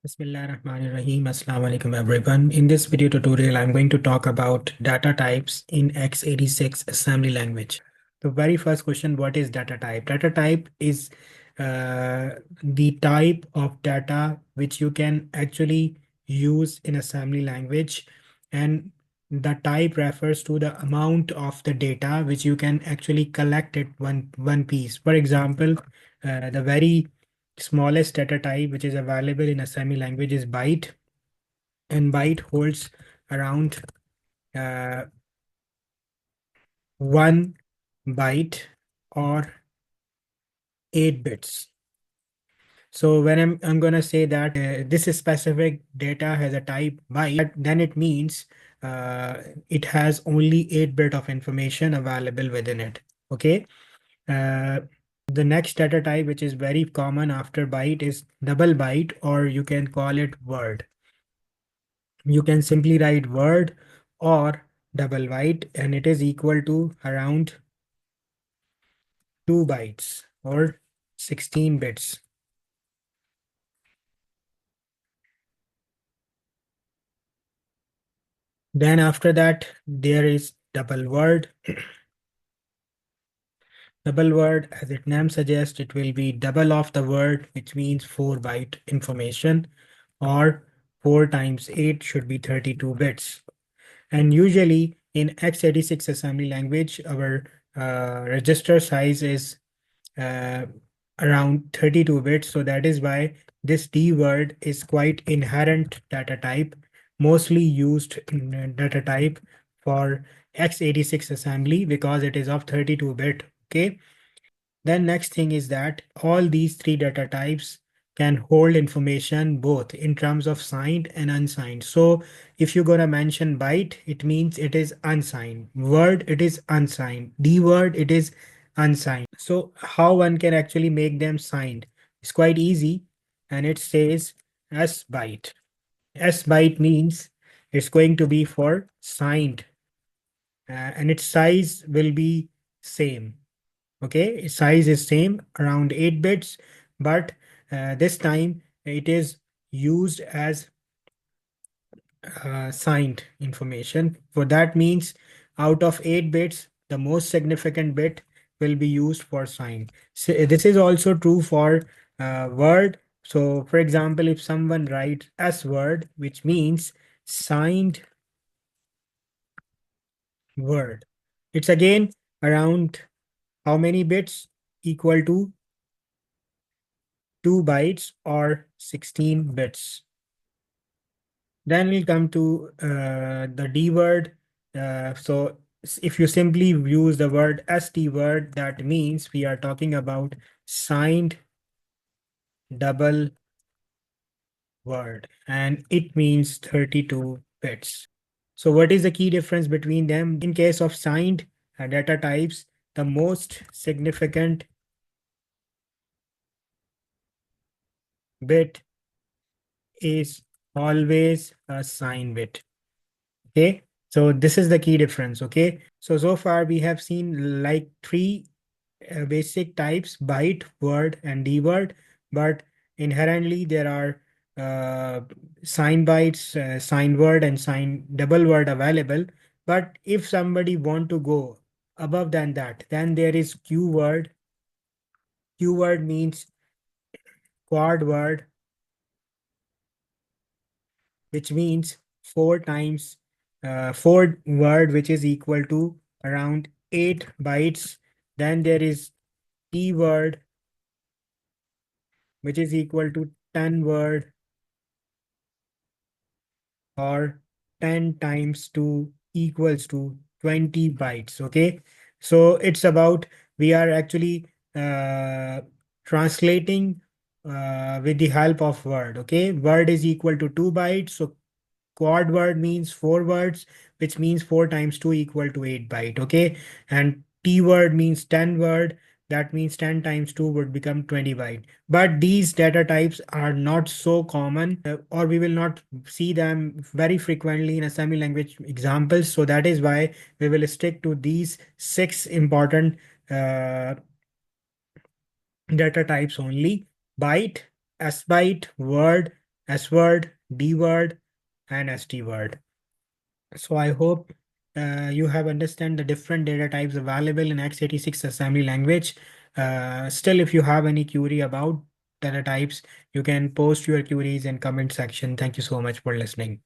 Bismillahirrahmanirrahim. Assalamu alaikum everyone. In this video tutorial, I'm going to talk about data types in x86 assembly language. The very first question, what is data type? Data type is the type of data which you can actually use in assembly language, and the type refers to the amount of the data which you can actually collect it one piece. For example, the very smallest data type which is available in assembly language is byte, and byte holds around uh, 1 byte or 8 bits. So when I'm gonna say that this specific data has a type byte, then it means uh, it has only 8 bit of information available within it. Okay. uh, the next data type which is very common after byte is double byte, or you can call it word. You can simply write word or double byte, and it is equal to around 2 bytes or 16 bits. Then after that, there is double word. Double word, as its name suggests, it will be double of the word, which means 4 byte information, or 4 times 8 should be 32 bits. And usually in x86 assembly language, our register size is uh, around 32 bits. So that is why this D word is quite inherent data type, mostly used in data type for x86 assembly because it is of 32 bit. Okay. Then next thing is that all these three data types can hold information both in terms of signed and unsigned. So if you're gonna mention byte, it means it is unsigned. Word, it is unsigned. D word, it is unsigned. So how one can actually make them signed? It's quite easy, and it says S byte. S byte means it's going to be for signed, and its size will be same. Okay, size is same, around 8 bits, but this time it is used as signed information. For that means out of 8 bits, the most significant bit will be used for signed. So this is also true for word. So for example, if someone writes S word, which means signed word, it's again around how many bits? Equal to 2 bytes or 16 bits. Then we'll come to the D word. So if you simply use the word ST word, that means we are talking about signed double word, and it means 32 bits. So what is the key difference between them? In case of signed data types, the most significant bit is always a sign bit. Okay, so this is the key difference. Okay, so far we have seen like three basic types: byte, word, and D word. But inherently there are sign bytes, sign word, and sign double word available. But if somebody want to go above than that, then there is Q word. Q word means quad word, which means 4 word, which is equal to around 8 bytes. Then there is T word, which is equal to 10 word, or 10 times 2 equals to 20 bytes. Okay, so it's about, we are actually translating with the help of word. Okay, word is equal to 2 bytes, so quad word means 4 words, which means 4 times 2 equal to 8 byte. Okay, and T word means 10 word, that means 10 times 2 would become 20 byte. But these data types are not so common, or we will not see them very frequently in assembly language examples. So that is why we will stick to these 6 important uh, data types only: byte, S byte, word, S word, D word, and ST word. So I hope you have understand the different data types available in x86 assembly language. Still, if you have any query about data types, you can post your queries in comment section. Thank you so much for listening.